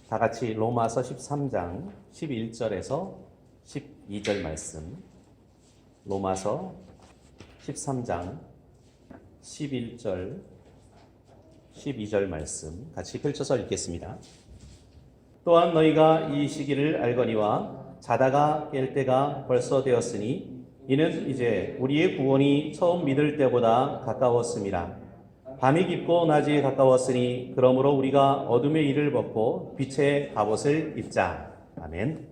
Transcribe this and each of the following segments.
다 같이 로마서 13장 11절에서 12절 말씀, 로마서 13장 11절 12절 말씀 같이 펼쳐서 읽겠습니다. 또한 너희가 이 시기를 알거니와 자다가 깰 때가 벌써 되었으니 이는 이제 우리의 구원이 처음 믿을 때보다 가까웠음이라. 밤이 깊고 낮이 가까웠으니 그러므로 우리가 어둠의 일을 벗고 빛의 갑옷을 입자. 아멘.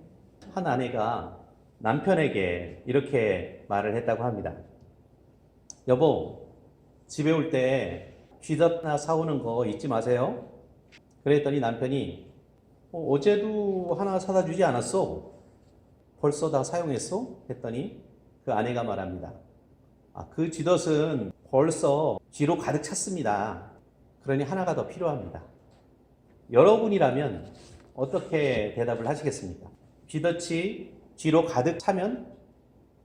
한 아내가 남편에게 이렇게 말을 했다고 합니다. 여보, 집에 올 때 쥐덫 하나 사오는 거 잊지 마세요. 그랬더니 남편이 어제도 하나 사다 주지 않았어? 벌써 다 사용했어? 했더니 그 아내가 말합니다. 그 쥐덫은 벌써 쥐로 가득 찼습니다. 그러니 하나가 더 필요합니다. 여러분이라면 어떻게 대답을 하시겠습니까? 쥐덫이 쥐로 가득 차면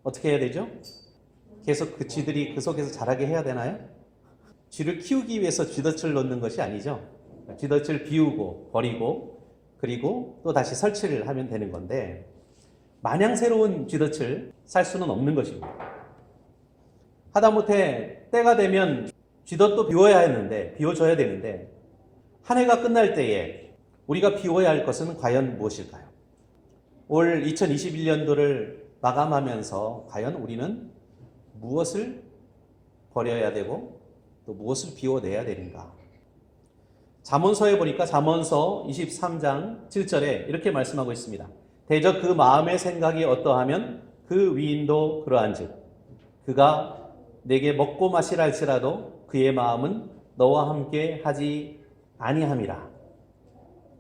어떻게 해야 되죠? 계속 그 쥐들이 그 속에서 자라게 해야 되나요? 쥐를 키우기 위해서 쥐덫을 놓는 것이 아니죠. 쥐덫을 비우고 버리고 그리고 또 다시 설치를 하면 되는 건데 마냥 새로운 쥐덫을 살 수는 없는 것입니다. 하다못해 때가 되면 쥐덫도 비워줘야 되는데 한 해가 끝날 때에 우리가 비워야 할 것은 과연 무엇일까요? 올 2021년도를 마감하면서 과연 우리는 무엇을 버려야 되고 또 무엇을 비워내야 되는가? 잠언서에 보니까 잠언서 23장 7절에 이렇게 말씀하고 있습니다. 대저 그 마음의 생각이 어떠하면 그 위인도 그러한즉 그가 내게 먹고 마시라 할지라도 그의 마음은 너와 함께 하지 아니함이라.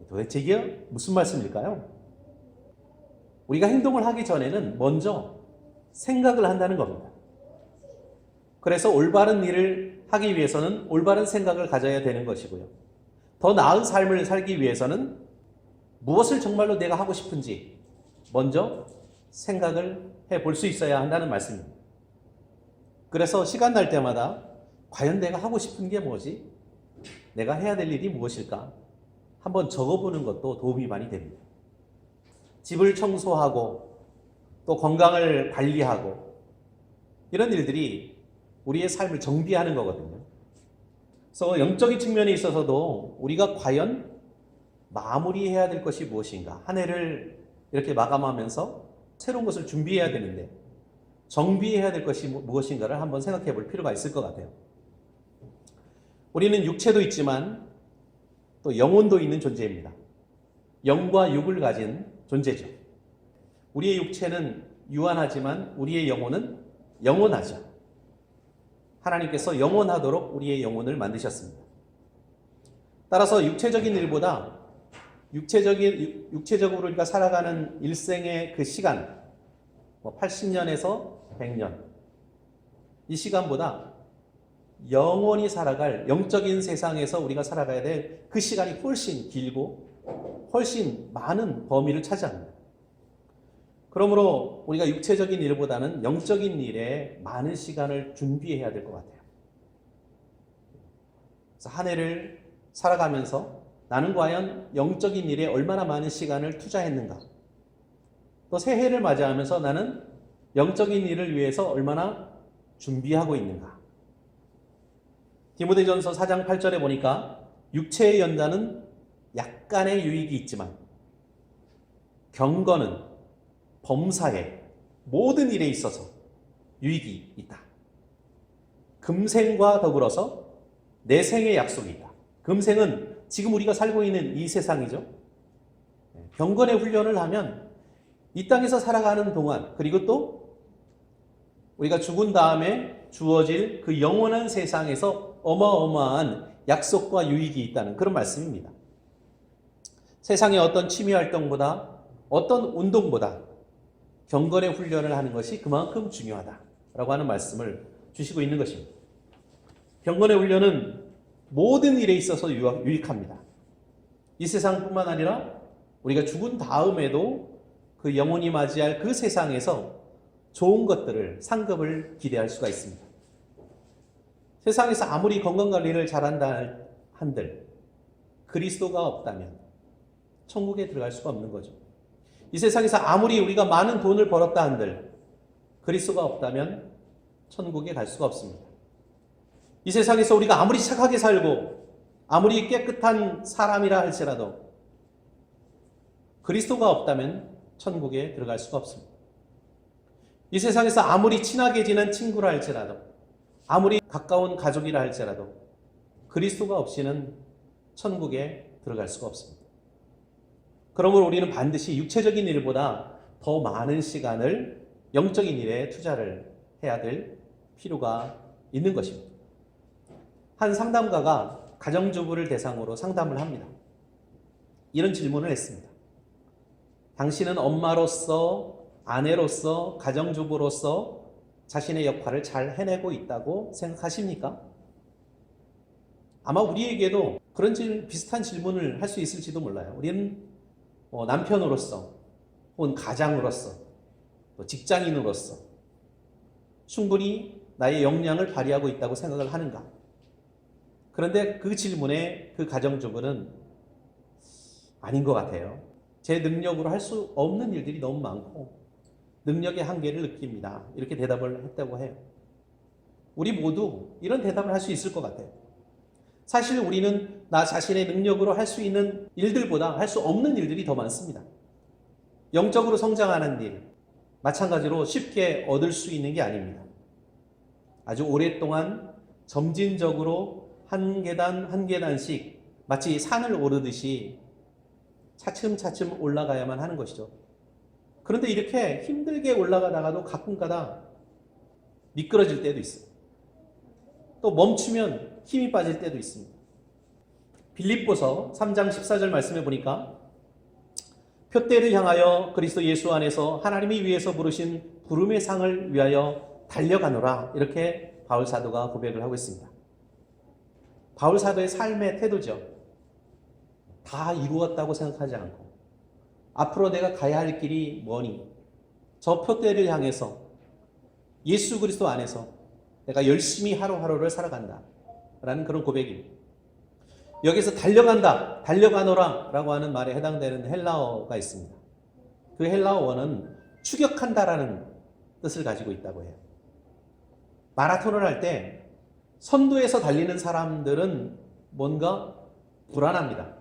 도대체 이게 무슨 말씀일까요? 우리가 행동을 하기 전에는 먼저 생각을 한다는 겁니다. 그래서 올바른 일을 하기 위해서는 올바른 생각을 가져야 되는 것이고요. 더 나은 삶을 살기 위해서는 무엇을 정말로 내가 하고 싶은지 먼저 생각을 해볼 수 있어야 한다는 말씀입니다. 그래서 시간 날 때마다 과연 내가 하고 싶은 게 뭐지? 내가 해야 될 일이 무엇일까? 한번 적어보는 것도 도움이 많이 됩니다. 집을 청소하고 또 건강을 관리하고 이런 일들이 우리의 삶을 정비하는 거거든요. 그래서 영적인 측면에 있어서도 우리가 과연 마무리해야 될 것이 무엇인가? 한 해를 이렇게 마감하면서 새로운 것을 준비해야 되는데 정비해야 될 것이 무엇인가를 한번 생각해 볼 필요가 있을 것 같아요. 우리는 육체도 있지만 또 영혼도 있는 존재입니다. 영과 육을 가진 존재죠. 우리의 육체는 유한하지만 우리의 영혼은 영원하죠. 하나님께서 영원하도록 우리의 영혼을 만드셨습니다. 따라서 육체적인 일보다 육체적으로 우리가 살아가는 일생의 그 시간, 80년에서 100년, 이 시간보다 영원히 살아갈 영적인 세상에서 우리가 살아가야 될 그 시간이 훨씬 길고 훨씬 많은 범위를 차지합니다. 그러므로 우리가 육체적인 일보다는 영적인 일에 많은 시간을 준비해야 될 것 같아요. 그래서 한 해를 살아가면서 나는 과연 영적인 일에 얼마나 많은 시간을 투자했는가? 또 새해를 맞이하면서 나는 영적인 일을 위해서 얼마나 준비하고 있는가? 디모데전서 4장 8절에 보니까 육체의 연단은 약간의 유익이 있지만 경건은 범사에 모든 일에 있어서 유익이 있다. 금생과 더불어서 내생의 약속이 있다. 금생은 지금 우리가 살고 있는 이 세상이죠. 경건의 훈련을 하면 이 땅에서 살아가는 동안 그리고 또 우리가 죽은 다음에 주어질 그 영원한 세상에서 어마어마한 약속과 유익이 있다는 그런 말씀입니다. 세상의 어떤 취미활동보다 어떤 운동보다 경건의 훈련을 하는 것이 그만큼 중요하다라고 하는 말씀을 주시고 있는 것입니다. 경건의 훈련은 모든 일에 있어서 유익합니다. 이 세상뿐만 아니라 우리가 죽은 다음에도 그 영원히 맞이할 그 세상에서 좋은 것들을, 상급을 기대할 수가 있습니다. 세상에서 아무리 건강관리를 잘한다 한들 그리스도가 없다면 천국에 들어갈 수가 없는 거죠. 이 세상에서 아무리 우리가 많은 돈을 벌었다 한들 그리스도가 없다면 천국에 갈 수가 없습니다. 이 세상에서 우리가 아무리 착하게 살고 아무리 깨끗한 사람이라 할지라도 그리스도가 없다면 천국에 들어갈 수가 없습니다. 이 세상에서 아무리 친하게 지낸 친구라 할지라도 아무리 가까운 가족이라 할지라도 그리스도가 없이는 천국에 들어갈 수가 없습니다. 그러므로 우리는 반드시 육체적인 일보다 더 많은 시간을 영적인 일에 투자를 해야 될 필요가 있는 것입니다. 한 상담가가 가정주부를 대상으로 상담을 합니다. 이런 질문을 했습니다. 당신은 엄마로서, 아내로서, 가정주부로서 자신의 역할을 잘 해내고 있다고 생각하십니까? 아마 우리에게도 그런 비슷한 질문을 할 수 있을지도 몰라요. 우리는 남편으로서, 혹은 가장으로서, 또 직장인으로서 충분히 나의 역량을 발휘하고 있다고 생각을 하는가? 그런데 그 질문에 그 가정주부는 아닌 것 같아요. 제 능력으로 할 수 없는 일들이 너무 많고 능력의 한계를 느낍니다. 이렇게 대답을 했다고 해요. 우리 모두 이런 대답을 할 수 있을 것 같아요. 사실 우리는 나 자신의 능력으로 할 수 있는 일들보다 할 수 없는 일들이 더 많습니다. 영적으로 성장하는 일, 마찬가지로 쉽게 얻을 수 있는 게 아닙니다. 아주 오랫동안 점진적으로 한 계단 한 계단씩 마치 산을 오르듯이 차츰차츰 올라가야만 하는 것이죠. 그런데 이렇게 힘들게 올라가다가도 가끔가다 미끄러질 때도 있어요. 또 멈추면 힘이 빠질 때도 있습니다. 빌립보서 3장 14절 말씀해 보니까 표대를 향하여 그리스도 예수 안에서 하나님이 위에서 부르신 부름의 상을 위하여 달려가노라, 이렇게 바울 사도가 고백을 하고 있습니다. 바울 사도의 삶의 태도죠. 다 이루었다고 생각하지 않고 앞으로 내가 가야 할 길이 뭐니? 저 표대를 향해서 예수 그리스도 안에서 내가 열심히 하루하루를 살아간다 라는 그런 고백입니다. 여기서 달려간다, 달려가노라 라고 하는 말에 해당되는 헬라어가 있습니다. 그 헬라어는 추격한다라는 뜻을 가지고 있다고 해요. 마라톤을 할 때 선두에서 달리는 사람들은 뭔가 불안합니다.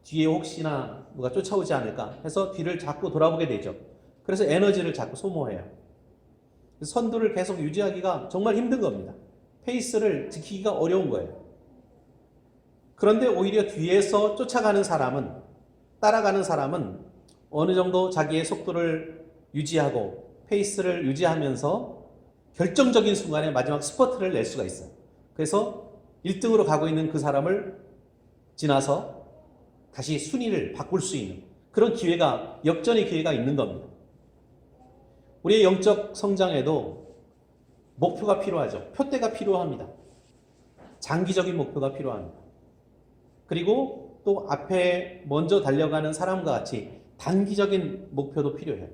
뒤에 혹시나 누가 쫓아오지 않을까 해서 뒤를 자꾸 돌아보게 되죠. 그래서 에너지를 자꾸 소모해요. 선두를 계속 유지하기가 정말 힘든 겁니다. 페이스를 지키기가 어려운 거예요. 그런데 오히려 뒤에서 쫓아가는 사람은, 따라가는 사람은 어느 정도 자기의 속도를 유지하고 페이스를 유지하면서 결정적인 순간에 마지막 스퍼트를 낼 수가 있어요. 그래서 1등으로 가고 있는 그 사람을 지나서 다시 순위를 바꿀 수 있는 그런 기회가, 역전의 기회가 있는 겁니다. 우리의 영적 성장에도 목표가 필요하죠. 표대가 필요합니다. 장기적인 목표가 필요합니다. 그리고 또 앞에 먼저 달려가는 사람과 같이 단기적인 목표도 필요해요.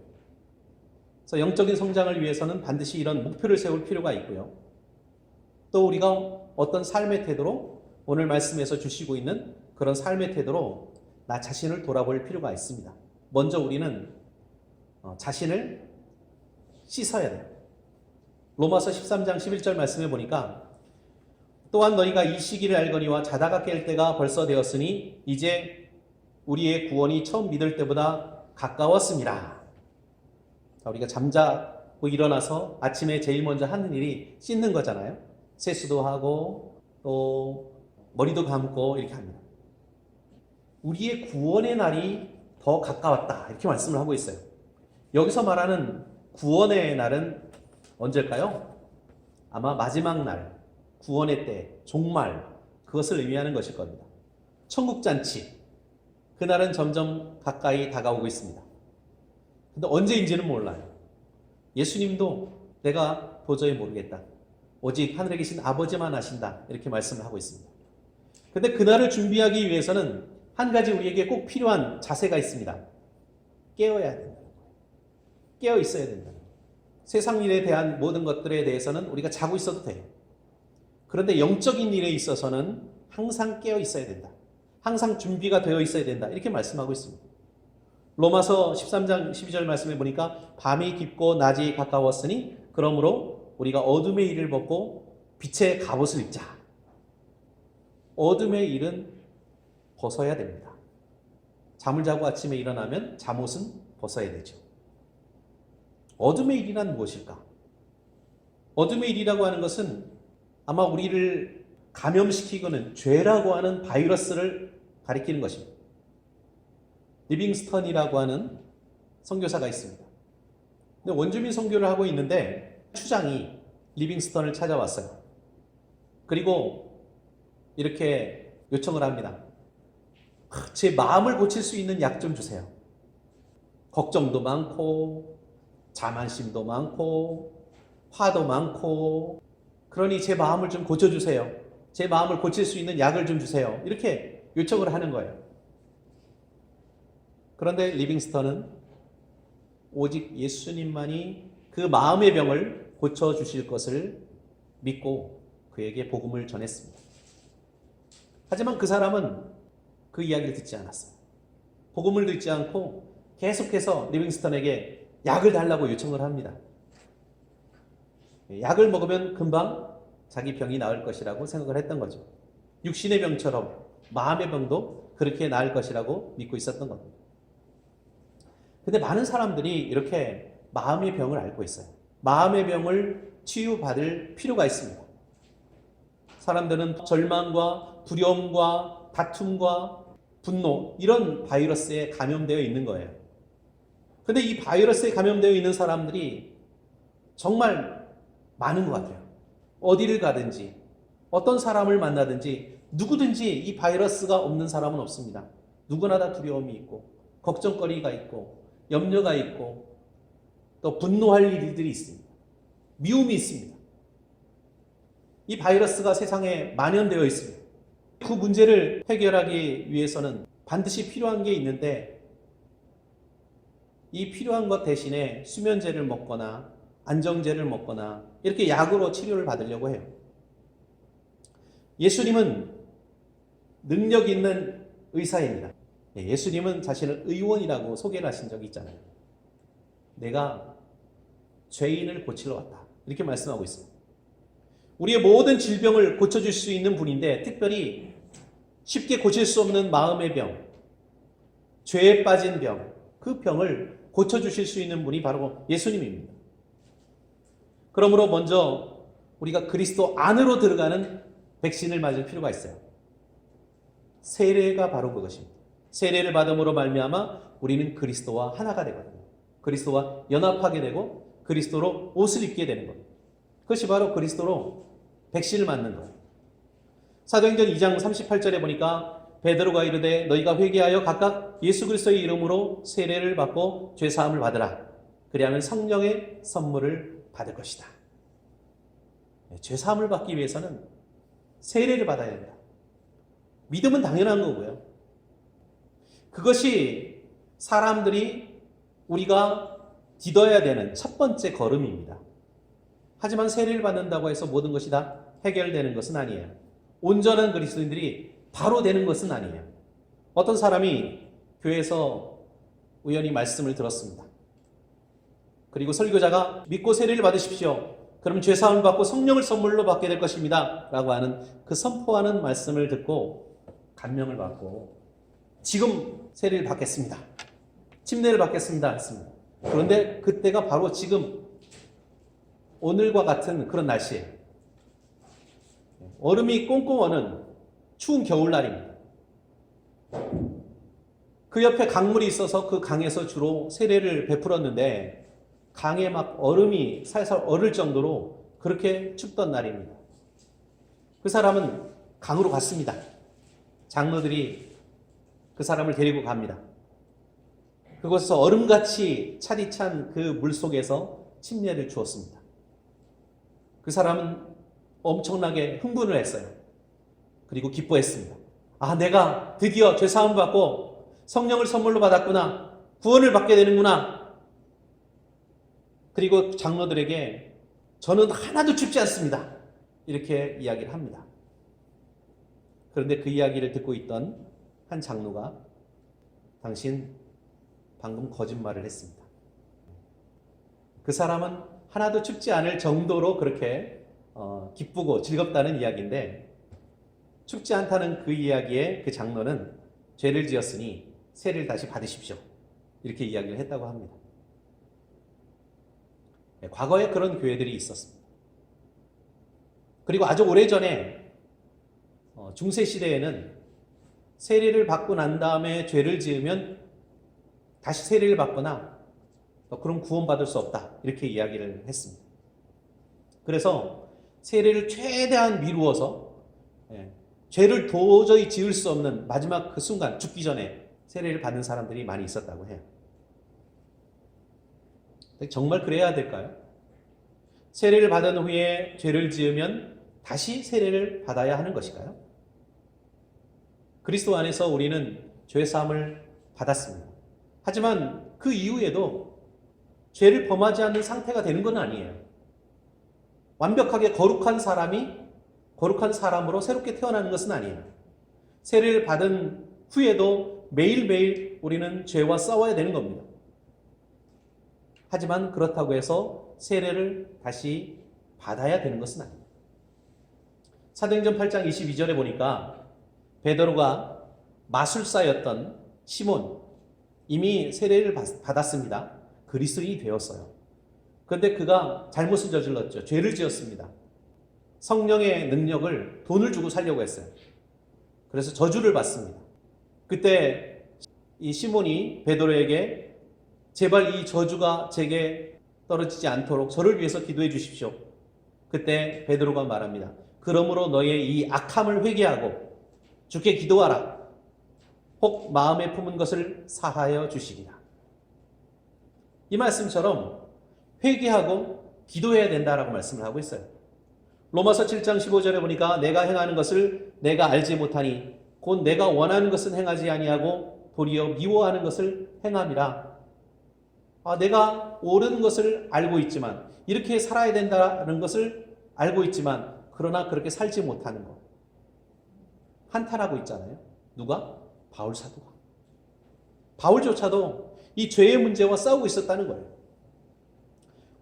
그래서 영적인 성장을 위해서는 반드시 이런 목표를 세울 필요가 있고요. 또 우리가 어떤 삶의 태도로, 오늘 말씀에서 주시고 있는 그런 삶의 태도로 나 자신을 돌아볼 필요가 있습니다. 먼저 우리는 자신을 씻어야 돼요. 로마서 13장 11절 말씀해 보니까 또한 너희가 이 시기를 알거니와 자다가 깰 때가 벌써 되었으니 이제 우리의 구원이 처음 믿을 때보다 가까웠습니다. 우리가 잠자고 일어나서 아침에 제일 먼저 하는 일이 씻는 거잖아요. 세수도 하고 또 머리도 감고 이렇게 합니다. 우리의 구원의 날이 더 가까웠다, 이렇게 말씀을 하고 있어요. 여기서 말하는 구원의 날은 언제일까요? 아마 마지막 날, 구원의 때, 종말, 그것을 의미하는 것일 겁니다. 천국잔치, 그날은 점점 가까이 다가오고 있습니다. 근데 언제인지는 몰라요. 예수님도 내가 도저히 모르겠다, 오직 하늘에 계신 아버지만 아신다, 이렇게 말씀을 하고 있습니다. 근데 그날을 준비하기 위해서는 한 가지 우리에게 꼭 필요한 자세가 있습니다. 깨어야 된다. 깨어 있어야 된다. 세상 일에 대한 모든 것들에 대해서는 우리가 자고 있어도 돼요. 그런데 영적인 일에 있어서는 항상 깨어 있어야 된다. 항상 준비가 되어 있어야 된다. 이렇게 말씀하고 있습니다. 로마서 13장 12절 말씀에 보니까 밤이 깊고 낮이 가까웠으니 그러므로 우리가 어둠의 일을 벗고 빛의 갑옷을 입자. 어둠의 일은 벗어야 됩니다. 잠을 자고 아침에 일어나면 잠옷은 벗어야 되죠. 어둠의 일이란 무엇일까? 어둠의 일이라고 하는 것은 아마 우리를 감염시키고는 죄라고 하는 바이러스를 가리키는 것입니다. 리빙스턴이라고 하는 선교사가 있습니다. 근데 원주민 선교를 하고 있는데 추장이 리빙스턴을 찾아왔어요. 그리고 이렇게 요청을 합니다. 제 마음을 고칠 수 있는 약 좀 주세요. 걱정도 많고 자만심도 많고 화도 많고 그러니 제 마음을 좀 고쳐주세요. 제 마음을 고칠 수 있는 약을 좀 주세요. 이렇게 요청을 하는 거예요. 그런데 리빙스턴은 오직 예수님만이 그 마음의 병을 고쳐주실 것을 믿고 그에게 복음을 전했습니다. 하지만 그 사람은 그 이야기를 듣지 않았어요. 복음을 듣지 않고 계속해서 리빙스턴에게 약을 달라고 요청을 합니다. 약을 먹으면 금방 자기 병이 나을 것이라고 생각을 했던 거죠. 육신의 병처럼 마음의 병도 그렇게 나을 것이라고 믿고 있었던 겁니다. 근데 많은 사람들이 이렇게 마음의 병을 앓고 있어요. 마음의 병을 치유받을 필요가 있습니다. 사람들은 절망과 두려움과 다툼과 분노 이런 바이러스에 감염되어 있는 거예요. 근데 이 바이러스에 감염되어 있는 사람들이 정말 많은 것 같아요. 어디를 가든지 어떤 사람을 만나든지 누구든지 이 바이러스가 없는 사람은 없습니다. 누구나 다 두려움이 있고 걱정거리가 있고 염려가 있고 또 분노할 일들이 있습니다. 미움이 있습니다. 이 바이러스가 세상에 만연되어 있습니다. 그 문제를 해결하기 위해서는 반드시 필요한 게 있는데 이 필요한 것 대신에 수면제를 먹거나 안정제를 먹거나 이렇게 약으로 치료를 받으려고 해요. 예수님은 능력 있는 의사입니다. 예수님은 자신을 의원이라고 소개를 하신 적이 있잖아요. 내가 죄인을 고치러 왔다. 이렇게 말씀하고 있습니다. 우리의 모든 질병을 고쳐줄 수 있는 분인데 특별히 쉽게 고칠 수 없는 마음의 병, 죄에 빠진 병, 그 병을 고쳐주실 수 있는 분이 바로 예수님입니다. 그러므로 먼저 우리가 그리스도 안으로 들어가는 백신을 맞을 필요가 있어요. 세례가 바로 그것입니다. 세례를 받음으로 말미암아 우리는 그리스도와 하나가 되거든요. 그리스도와 연합하게 되고 그리스도로 옷을 입게 되는 겁니다. 그것이 바로 그리스도로 백신을 맞는 거예요. 사도행전 2장 38절에 보니까 베드로가 이르되 너희가 회개하여 각각 예수 그리스도의 이름으로 세례를 받고 죄 사함을 받으라. 그리하면 성령의 선물을 받을 것이다. 죄 사함을 받기 위해서는 세례를 받아야 합니다. 믿음은 당연한 거고요. 그것이 사람들이 우리가 디뎌야 되는 첫 번째 걸음입니다. 하지만 세례를 받는다고 해서 모든 것이 다 해결되는 것은 아니에요. 온전한 그리스도인들이 바로 되는 것은 아니에요. 어떤 사람이 교회에서 우연히 말씀을 들었습니다. 그리고 설교자가 믿고 세례를 받으십시오. 그럼 죄사함을 받고 성령을 선물로 받게 될 것입니다. 라고 하는 그 선포하는 말씀을 듣고 감명을 받고 지금 세례를 받겠습니다. 침례를 받겠습니다. 했습니다. 그런데 그때가 바로 지금 오늘과 같은 그런 날씨예요. 얼음이 꽁꽁 어는 추운 겨울날입니다. 그 옆에 강물이 있어서 그 강에서 주로 세례를 베풀었는데 강에 막 얼음이 살살 얼을 정도로 그렇게 춥던 날입니다. 그 사람은 강으로 갔습니다. 장로들이 그 사람을 데리고 갑니다. 그곳에서 얼음같이 차디찬 그 물속에서 침례를 주었습니다. 그 사람은 엄청나게 흥분을 했어요. 그리고 기뻐했습니다. 아, 내가 드디어 죄사함을 받고 성령을 선물로 받았구나. 구원을 받게 되는구나. 그리고 장로들에게 저는 하나도 춥지 않습니다. 이렇게 이야기를 합니다. 그런데 그 이야기를 듣고 있던 한 장로가 당신 방금 거짓말을 했습니다. 그 사람은 하나도 춥지 않을 정도로 그렇게 기쁘고 즐겁다는 이야기인데, 춥지 않다는 그 이야기의 그 장로는 죄를 지었으니 세를 다시 받으십시오, 이렇게 이야기를 했다고 합니다. 과거에 그런 교회들이 있었습니다. 그리고 아주 오래전에 중세 시대에는 세례를 받고 난 다음에 죄를 지으면 다시 세례를 받거나 그럼 구원받을 수 없다, 이렇게 이야기를 했습니다. 그래서 세례를 최대한 미루어서 죄를 도저히 지을 수 없는 마지막 그 순간, 죽기 전에 세례를 받는 사람들이 많이 있었다고 해요. 정말 그래야 될까요? 세례를 받은 후에 죄를 지으면 다시 세례를 받아야 하는 것일까요? 그리스도 안에서 우리는 죄 사함을 받았습니다. 하지만 그 이후에도 죄를 범하지 않는 상태가 되는 건 아니에요. 완벽하게 거룩한 사람이 거룩한 사람으로 새롭게 태어나는 것은 아니에요. 세례를 받은 후에도 매일매일 우리는 죄와 싸워야 되는 겁니다. 하지만 그렇다고 해서 세례를 다시 받아야 되는 것은 아닙니다. 사도행전 8장 22절에 보니까 베드로가 마술사였던 시몬, 이미 세례를 받았습니다. 그리스도인이 되었어요. 그런데 그가 잘못을 저질렀죠. 죄를 지었습니다. 성령의 능력을 돈을 주고 살려고 했어요. 그래서 저주를 받습니다. 그때 이 시몬이 베드로에게 제발 이 저주가 제게 떨어지지 않도록 저를 위해서 기도해 주십시오. 그때 베드로가 말합니다. 그러므로 너의 이 악함을 회개하고 주께 기도하라. 혹 마음에 품은 것을 사하여 주시리라. 이 말씀처럼 회개하고 기도해야 된다라고 말씀을 하고 있어요. 로마서 7장 15절에 보니까 내가 행하는 것을 내가 알지 못하니 곧 내가 원하는 것은 행하지 아니하고 도리어 미워하는 것을 행함이라. 내가 옳은 것을 알고 있지만, 이렇게 살아야 된다는 것을 알고 있지만 그러나 그렇게 살지 못하는 것, 한탄하고 있잖아요. 누가? 바울 사도가. 바울조차도 이 죄의 문제와 싸우고 있었다는 거예요.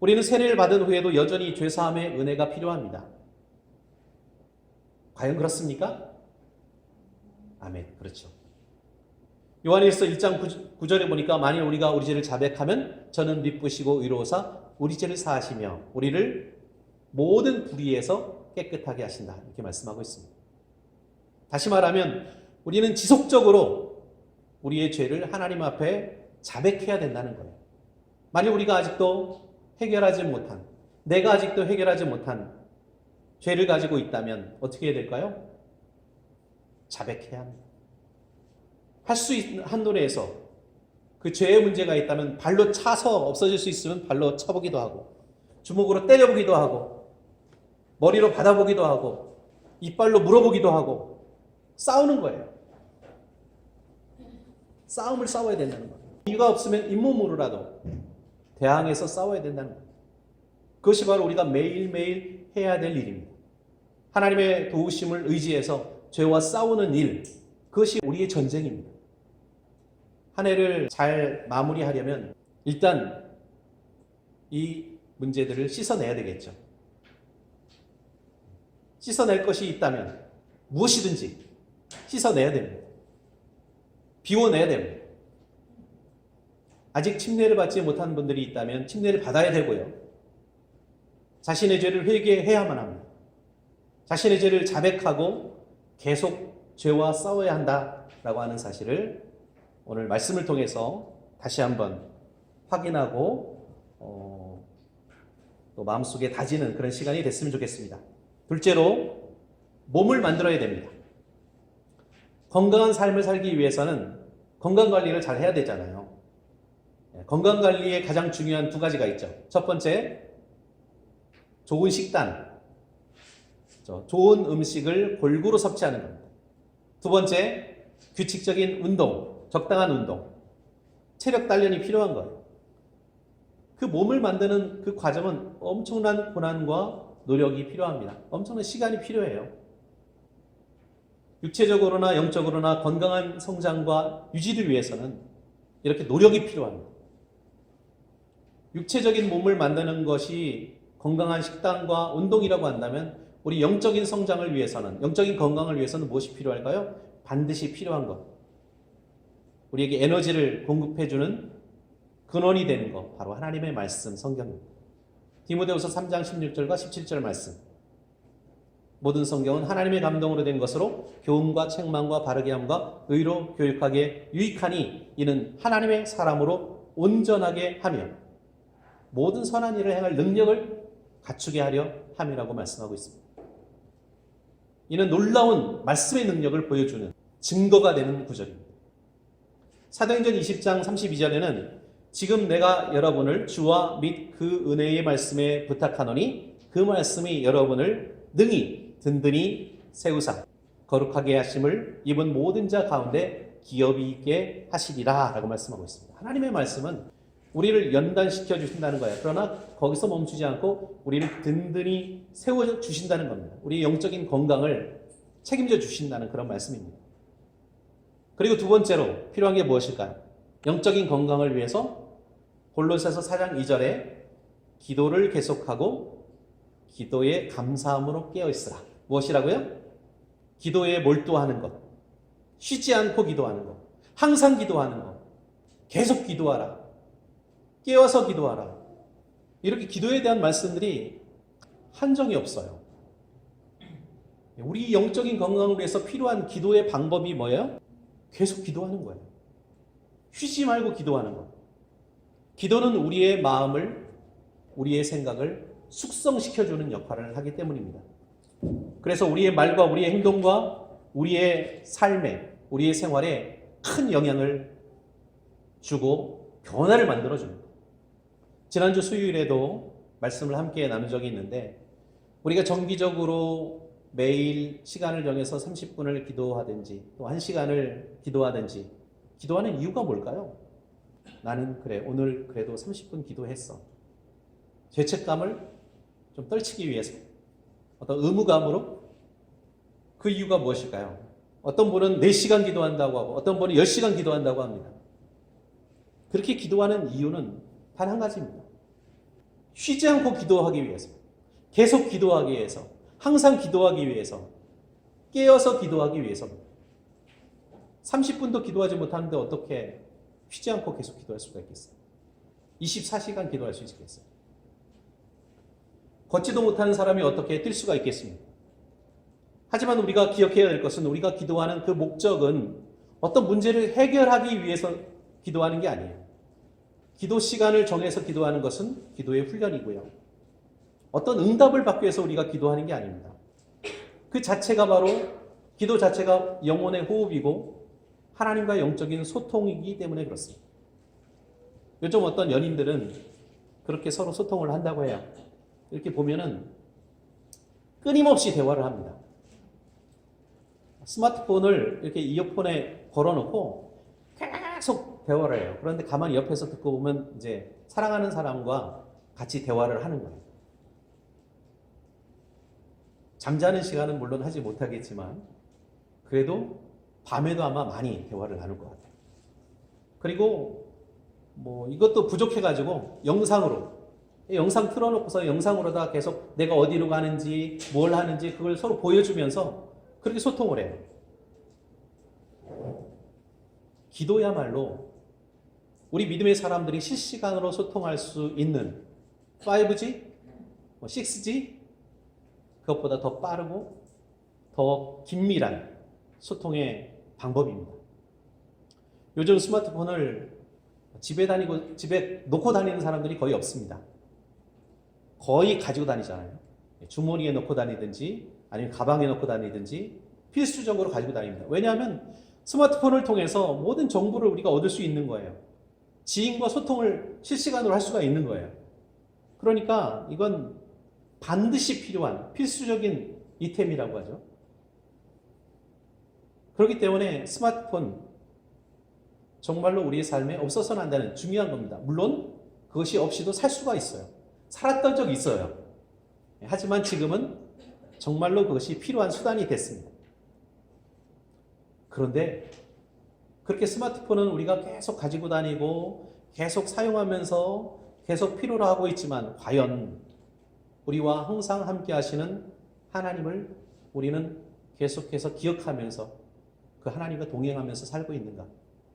우리는 세례를 받은 후에도 여전히 죄사함의 은혜가 필요합니다. 과연 그렇습니까? 아멘. 그렇죠. 요한일서 1장 9절에 보니까 만일 우리가 우리 죄를 자백하면 저는 미쁘시고 의로우사 우리 죄를 사하시며 우리를 모든 불의에서 깨끗하게 하신다, 이렇게 말씀하고 있습니다. 다시 말하면 우리는 지속적으로 우리의 죄를 하나님 앞에 자백해야 된다는 거예요. 만일 우리가 아직도 해결하지 못한, 내가 아직도 해결하지 못한 죄를 가지고 있다면 어떻게 해야 될까요? 자백해야 합니다. 할 수 있는 한도내에서 그 죄의 문제가 있다면 발로 차서 없어질 수 있으면 발로 쳐보기도 하고, 주먹으로 때려보기도 하고, 머리로 받아보기도 하고, 이빨로 물어보기도 하고, 싸우는 거예요. 싸움을 싸워야 된다는 거예요. 이유가 없으면 잇몸으로라도 대항해서 싸워야 된다는 거예요. 그것이 바로 우리가 매일매일 해야 될 일입니다. 하나님의 도우심을 의지해서 죄와 싸우는 일, 그것이 우리의 전쟁입니다. 한 해를 잘 마무리하려면 일단 이 문제들을 씻어내야 되겠죠. 씻어낼 것이 있다면 무엇이든지 씻어내야 됩니다. 비워내야 됩니다. 아직 침례를 받지 못한 분들이 있다면 침례를 받아야 되고요. 자신의 죄를 회개해야만 합니다. 자신의 죄를 자백하고 계속 죄와 싸워야 한다라고 하는 사실을 오늘 말씀을 통해서 다시 한번 확인하고 또 마음속에 다지는 그런 시간이 됐으면 좋겠습니다. 둘째로, 몸을 만들어야 됩니다. 건강한 삶을 살기 위해서는 건강관리를 잘 해야 되잖아요. 건강관리에 가장 중요한 두 가지가 있죠. 첫 번째, 좋은 식단, 좋은 음식을 골고루 섭취하는 겁니다. 두 번째, 규칙적인 운동, 적당한 운동, 체력 단련이 필요한 거예요. 그 몸을 만드는 그 과정은 엄청난 고난과 노력이 필요합니다. 엄청난 시간이 필요해요. 육체적으로나 영적으로나 건강한 성장과 유지를 위해서는 이렇게 노력이 필요합니다. 육체적인 몸을 만드는 것이 건강한 식단과 운동이라고 한다면 우리 영적인 성장을 위해서는, 영적인 건강을 위해서는 무엇이 필요할까요? 반드시 필요한 것. 우리에게 에너지를 공급해주는 근원이 되는 것, 바로 하나님의 말씀, 성경입니다. 디모데후서 3장 16절과 17절 말씀. 모든 성경은 하나님의 감동으로 된 것으로 교훈과 책망과 바르게 함과 의로 교육하기에 유익하니 이는 하나님의 사람으로 온전하게 하며 모든 선한 일을 행할 능력을 갖추게 하려 함이라고 말씀하고 있습니다. 이는 놀라운 말씀의 능력을 보여주는 증거가 되는 구절입니다. 사도행전 20장 32절에는 지금 내가 여러분을 주와 및 그 은혜의 말씀에 부탁하노니 그 말씀이 여러분을 능히 든든히 세우사 거룩하게 하심을 입은 모든 자 가운데 기업이 있게 하시리라 라고 말씀하고 있습니다. 하나님의 말씀은 우리를 연단시켜 주신다는 거예요. 그러나 거기서 멈추지 않고 우리를 든든히 세워 주신다는 겁니다. 우리의 영적인 건강을 책임져 주신다는 그런 말씀입니다. 그리고 두 번째로 필요한 게 무엇일까요? 영적인 건강을 위해서 골로새서 4장 2절에 기도를 계속하고 기도에 감사함으로 깨어있으라. 무엇이라고요? 기도에 몰두하는 것, 쉬지 않고 기도하는 것, 항상 기도하는 것, 계속 기도하라, 깨어서 기도하라. 이렇게 기도에 대한 말씀들이 한정이 없어요. 우리 영적인 건강을 위해서 필요한 기도의 방법이 뭐예요? 계속 기도하는 거예요. 쉬지 말고 기도하는 것. 기도는 우리의 마음을, 우리의 생각을 숙성시켜주는 역할을 하기 때문입니다. 그래서 우리의 말과 우리의 행동과 우리의 삶에, 우리의 생활에 큰 영향을 주고 변화를 만들어줍니다. 지난주 수요일에도 말씀을 함께 나눈 적이 있는데 우리가 정기적으로 매일 시간을 정해서 30분을 기도하든지 또 1시간을 기도하든지 기도하는 이유가 뭘까요? 나는 그래 오늘 그래도 30분 기도했어. 죄책감을 좀 떨치기 위해서 어떤 의무감으로. 그 이유가 무엇일까요? 어떤 분은 4시간 기도한다고 하고 어떤 분은 10시간 기도한다고 합니다. 그렇게 기도하는 이유는 단 한 가지입니다. 쉬지 않고 기도하기 위해서, 계속 기도하기 위해서, 항상 기도하기 위해서, 깨어서 기도하기 위해서입니다. 30분도 기도하지 못하는데 어떻게 쉬지 않고 계속 기도할 수가 있겠어요? 24시간 기도할 수 있겠어요? 걷지도 못하는 사람이 어떻게 뛸 수가 있겠습니까? 하지만 우리가 기억해야 될 것은 우리가 기도하는 그 목적은 어떤 문제를 해결하기 위해서 기도하는 게 아니에요. 기도 시간을 정해서 기도하는 것은 기도의 훈련이고요. 어떤 응답을 받기 위해서 우리가 기도하는 게 아닙니다. 그 자체가 바로 기도 자체가 영혼의 호흡이고 하나님과 영적인 소통이기 때문에 그렇습니다. 요즘 어떤 연인들은 그렇게 서로 소통을 한다고 해요. 이렇게 보면은 끊임없이 대화를 합니다. 스마트폰을 이렇게 이어폰에 걸어놓고 계속 대화를 해요. 그런데 가만히 옆에서 듣고 보면 이제 사랑하는 사람과 같이 대화를 하는 거예요. 잠자는 시간은 물론 하지 못하겠지만 그래도 밤에도 아마 많이 대화를 나눌 것 같아요. 그리고 뭐 이것도 부족해가지고 영상 틀어놓고서 영상으로다 계속 내가 어디로 가는지 뭘 하는지 그걸 서로 보여주면서 그렇게 소통을 해요. 기도야말로 우리 믿음의 사람들이 실시간으로 소통할 수 있는 5G, 6G 그것보다 더 빠르고 더 긴밀한 소통의 방법입니다. 요즘 스마트폰을 집에 놓고 다니는 사람들이 거의 없습니다. 거의 가지고 다니잖아요. 주머니에 넣고 다니든지 아니면 가방에 넣고 다니든지 필수적으로 가지고 다닙니다. 왜냐하면 스마트폰을 통해서 모든 정보를 우리가 얻을 수 있는 거예요. 지인과 소통을 실시간으로 할 수가 있는 거예요. 그러니까 이건 반드시 필요한 필수적인 이템이라고 하죠. 그렇기 때문에 스마트폰 정말로 우리의 삶에 없어서는 안 되는 중요한 겁니다. 물론 그것이 없이도 살 수가 있어요. 살았던 적이 있어요. 하지만 지금은 정말로 그것이 필요한 수단이 됐습니다. 그런데 그렇게 스마트폰은 우리가 계속 가지고 다니고 계속 사용하면서 계속 필요로 하고 있지만 과연 우리와 항상 함께 하시는 하나님을 우리는 계속해서 기억하면서 그 하나님과 동행하면서 살고 있는가?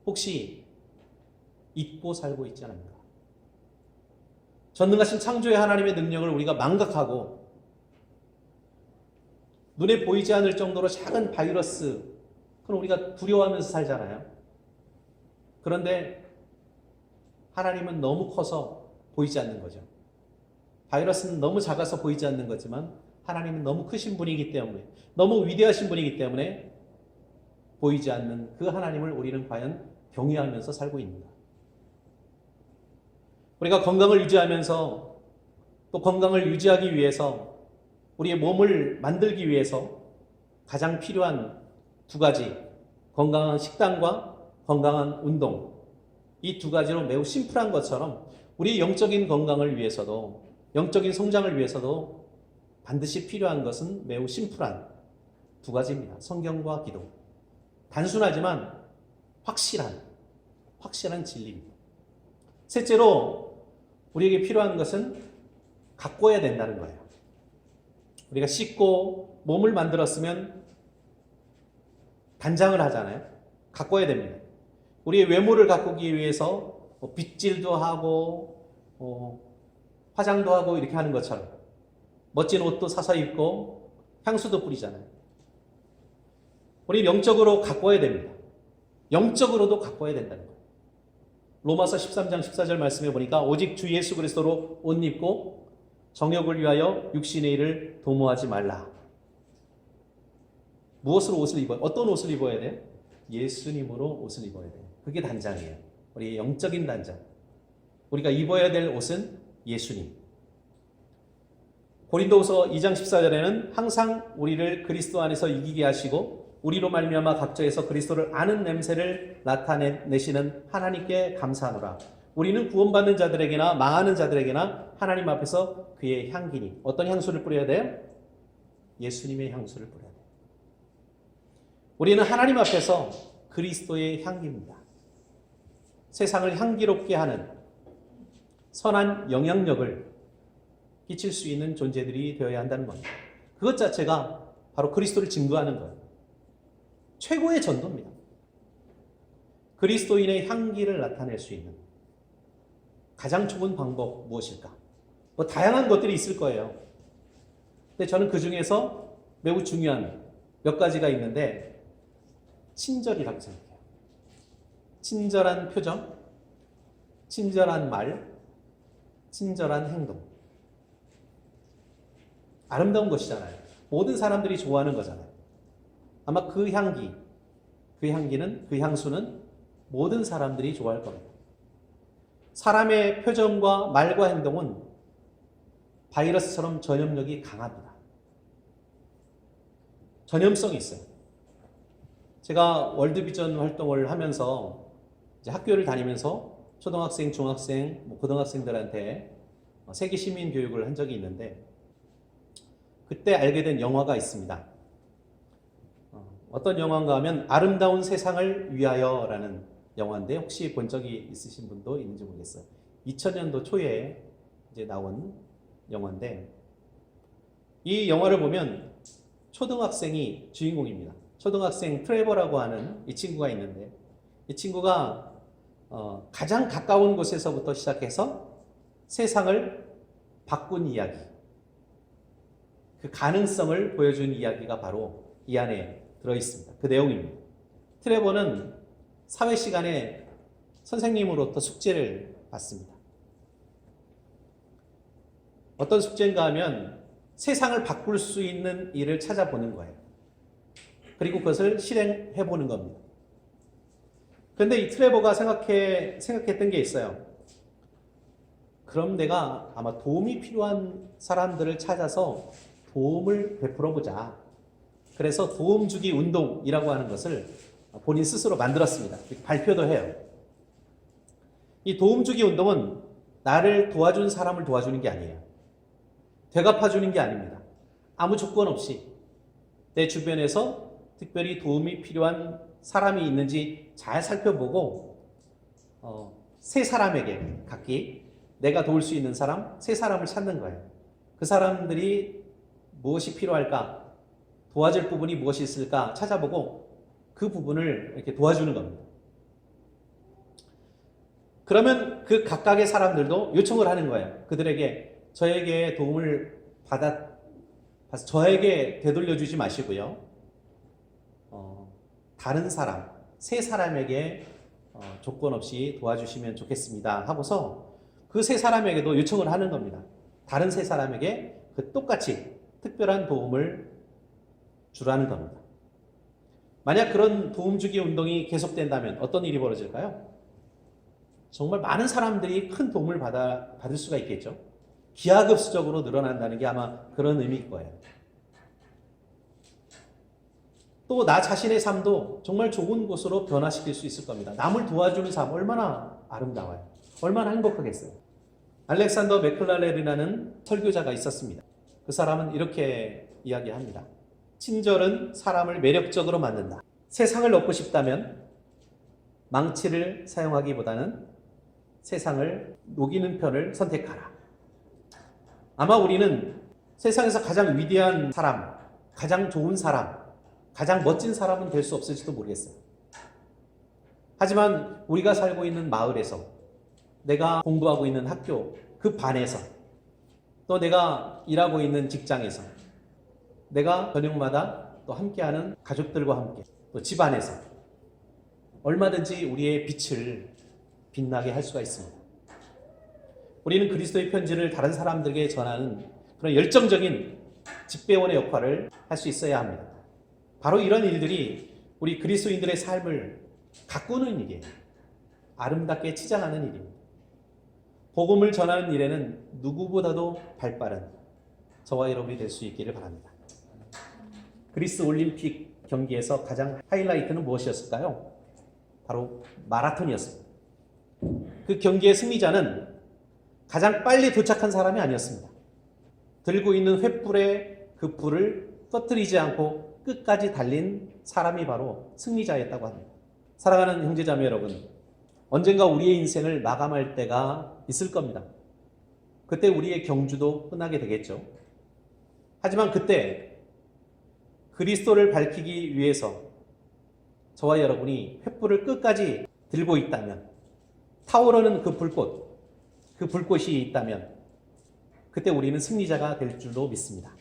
혹시 잊고 살고 있지 않은가? 전능하신 창조의 하나님의 능력을 우리가 망각하고 눈에 보이지 않을 정도로 작은 바이러스, 그건 우리가 두려워하면서 살잖아요. 그런데 하나님은 너무 커서 보이지 않는 거죠. 바이러스는 너무 작아서 보이지 않는 거지만 하나님은 너무 크신 분이기 때문에, 너무 위대하신 분이기 때문에 보이지 않는 그 하나님을 우리는 과연 경외하면서 살고 있는가? 우리가 건강을 유지하면서 또 건강을 유지하기 위해서 우리의 몸을 만들기 위해서 가장 필요한 두 가지, 건강한 식단과 건강한 운동, 이 두 가지로 매우 심플한 것처럼 우리의 영적인 건강을 위해서도, 영적인 성장을 위해서도 반드시 필요한 것은 매우 심플한 두 가지입니다. 성경과 기도. 단순하지만 확실한 진리입니다. 셋째로 우리에게 필요한 것은 가꿔야 된다는 거예요. 우리가 씻고 몸을 만들었으면 단장을 하잖아요. 가꿔야 됩니다. 우리의 외모를 가꾸기 위해서 빗질도 하고 화장도 하고 이렇게 하는 것처럼 멋진 옷도 사서 입고 향수도 뿌리잖아요. 우리 영적으로 가꿔야 됩니다. 영적으로도 가꿔야 된다는 거예요. 로마서 13장 14절 말씀해 보니까 오직 주 예수 그리스도로 옷 입고 정욕을 위하여 육신의 일을 도모하지 말라. 무엇으로 옷을 입어요? 어떤 옷을 입어야 돼요? 예수님으로 옷을 입어야 돼요. 그게 단장이에요. 우리의 영적인 단장. 우리가 입어야 될 옷은 예수님. 고린도후서 2장 14절에는 항상 우리를 그리스도 안에서 이기게 하시고 우리로 말미암아 각처에서 그리스도를 아는 냄새를 나타내시는 하나님께 감사하노라. 우리는 구원받는 자들에게나 망하는 자들에게나 하나님 앞에서 그의 향기니. 어떤 향수를 뿌려야 돼요? 예수님의 향수를 뿌려야 돼요. 우리는 하나님 앞에서 그리스도의 향기입니다. 세상을 향기롭게 하는 선한 영향력을 끼칠 수 있는 존재들이 되어야 한다는 겁니다. 그것 자체가 바로 그리스도를 증거하는 거예요. 최고의 전도입니다. 그리스도인의 향기를 나타낼 수 있는 가장 좋은 방법 무엇일까? 다양한 것들이 있을 거예요. 근데 저는 그 중에서 매우 중요한 몇 가지가 있는데 친절이라고 생각해요. 친절한 표정, 친절한 말, 친절한 행동. 아름다운 것이잖아요. 모든 사람들이 좋아하는 거잖아요. 아마 그 향기는, 그 향수는 모든 사람들이 좋아할 겁니다. 사람의 표정과 말과 행동은 바이러스처럼 전염력이 강합니다. 전염성이 있어요. 제가 월드비전 활동을 하면서 이제 학교를 다니면서 초등학생, 중학생, 고등학생들한테 세계 시민 교육을 한 적이 있는데 그때 알게 된 영화가 있습니다. 어떤 영화인가 하면 아름다운 세상을 위하여라는 영화인데 혹시 본 적이 있으신 분도 있는지 모르겠어요. 2000년도 초에 이제 나온 영화인데 이 영화를 보면 초등학생이 주인공입니다. 초등학생 트레버라고 하는 이 친구가 있는데 이 친구가 가장 가까운 곳에서부터 시작해서 세상을 바꾼 이야기, 그 가능성을 보여준 이야기가 바로 이 안에 들어있습니다. 그 내용입니다. 트레버는 사회 시간에 선생님으로부터 숙제를 받습니다. 어떤 숙제인가 하면 세상을 바꿀 수 있는 일을 찾아보는 거예요. 그리고 그것을 실행해 보는 겁니다. 그런데 이 트레버가 생각했던 게 있어요. 그럼 내가 아마 도움이 필요한 사람들을 찾아서 도움을 베풀어 보자. 그래서 도움 주기 운동이라고 하는 것을 본인 스스로 만들었습니다. 발표도 해요. 이 도움 주기 운동은 나를 도와준 사람을 도와주는 게 아니에요. 되갚아 주는 게 아닙니다. 아무 조건 없이 내 주변에서 특별히 도움이 필요한 사람이 있는지 잘 살펴보고 세 사람에게 각기 내가 도울 수 있는 사람, 세 사람을 찾는 거예요. 그 사람들이 무엇이 필요할까? 도와줄 부분이 무엇이 있을까? 찾아보고 그 부분을 이렇게 도와주는 겁니다. 그러면 그 각각의 사람들도 요청을 하는 거예요. 그들에게 저에게 도움을 저에게 되돌려주지 마시고요. 다른 사람, 세 사람에게 조건 없이 도와주시면 좋겠습니다 하고서 그 세 사람에게도 요청을 하는 겁니다. 다른 세 사람에게 그 똑같이 특별한 도움을 주라는 겁니다. 만약 그런 도움 주기 운동이 계속된다면 어떤 일이 벌어질까요? 정말 많은 사람들이 큰 도움을 받을 수가 있겠죠. 기하급수적으로 늘어난다는 게 아마 그런 의미일 거예요. 또 나 자신의 삶도 정말 좋은 곳으로 변화시킬 수 있을 겁니다. 남을 도와주는 삶 얼마나 아름다워요. 얼마나 행복하겠어요. 알렉산더 맥클랄렐이라는 설교자가 있었습니다. 그 사람은 이렇게 이야기합니다. 친절은 사람을 매력적으로 만든다. 세상을 얻고 싶다면 망치를 사용하기보다는 세상을 녹이는 편을 선택하라. 아마 우리는 세상에서 가장 위대한 사람, 가장 좋은 사람, 가장 멋진 사람은 될 수 없을지도 모르겠어요. 하지만 우리가 살고 있는 마을에서, 내가 공부하고 있는 학교, 그 반에서, 또 내가 일하고 있는 직장에서, 내가 저녁마다 또 함께하는 가족들과 함께, 또 집안에서 얼마든지 우리의 빛을 빛나게 할 수가 있습니다. 우리는 그리스도의 편지를 다른 사람들에게 전하는 그런 열정적인 집배원의 역할을 할 수 있어야 합니다. 바로 이런 일들이 우리 그리스도인들의 삶을 가꾸는 일이에요. 아름답게 치장하는 일입니다. 복음을 전하는 일에는 누구보다도 발빠른 저와 여러분이 될 수 있기를 바랍니다. 그리스 올림픽 경기에서 가장 하이라이트는 무엇이었을까요? 바로 마라톤이었습니다. 그 경기의 승리자는 가장 빨리 도착한 사람이 아니었습니다. 들고 있는 횃불에 그 불을 꺼뜨리지 않고 끝까지 달린 사람이 바로 승리자였다고 합니다. 사랑하는 형제자매 여러분, 언젠가 우리의 인생을 마감할 때가 있을 겁니다. 그때 우리의 경주도 끝나게 되겠죠. 하지만 그때 그리스도를 밝히기 위해서 저와 여러분이 횃불을 끝까지 들고 있다면, 타오르는 그 불꽃이 있다면 그때 우리는 승리자가 될 줄로 믿습니다.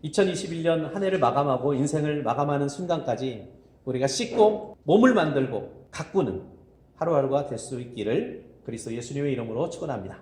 2021년 한 해를 마감하고 인생을 마감하는 순간까지 우리가 씻고 몸을 만들고 가꾸는 하루하루가 될 수 있기를 그리스도 예수님의 이름으로 축원합니다.